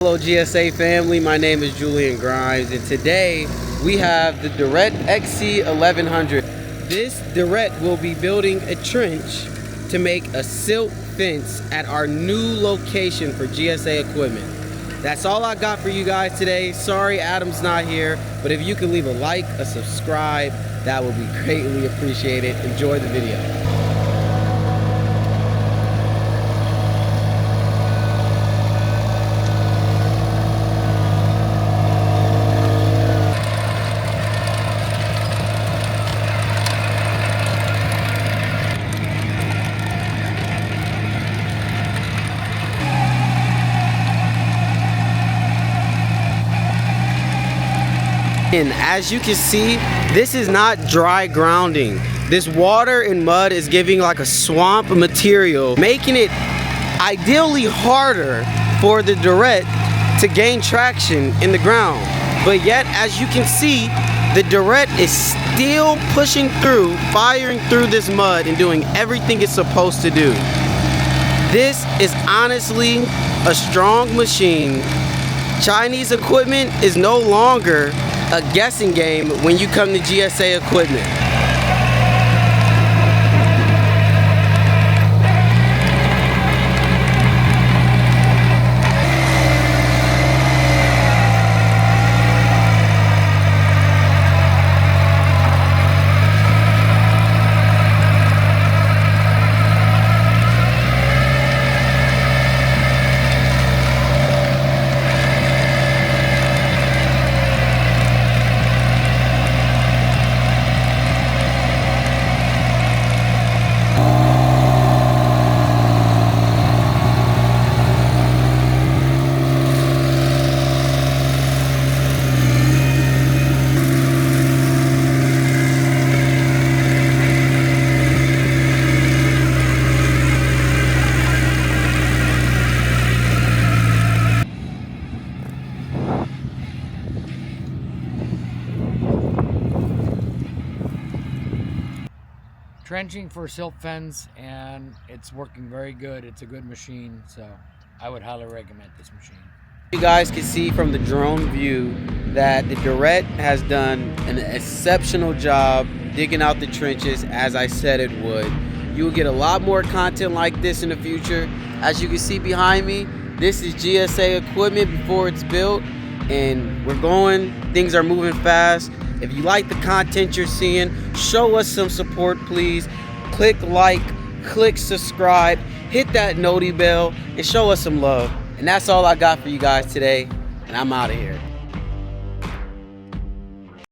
Hello GSA family, my name is Julian Grimes and today we have the Derette XC1100. This Derette will be building a trench to make a silt fence at our new location for GSA equipment. That's all I got for you guys today. Sorry Adam's not here, but if you can leave a like, a subscribe, that would be greatly appreciated. Enjoy the video. And as you can see, this is not dry grounding. This water and mud is giving like a swamp material, making it ideally harder for the Derette to gain traction in the ground. But yet, as you can see, the Derette is still pushing through, firing through this mud and doing everything it's supposed to do. This is honestly a strong machine. Chinese equipment is no longer a guessing game when you come to GSA equipment. Trenching for silt fence, and it's working very good. It's a good machine, so I would highly recommend this machine. You guys can see from the drone view that the Derette has done an exceptional job digging out the trenches as I said it would. You will get a lot more content like this in the future. As you can see behind me, this is GSA equipment before it's built, and we're going, things are moving fast. If you like the content you're seeing, show us some support, please. Click like, click subscribe, hit that noti bell, and show us some love. And that's all I got for you guys today, and I'm out of here.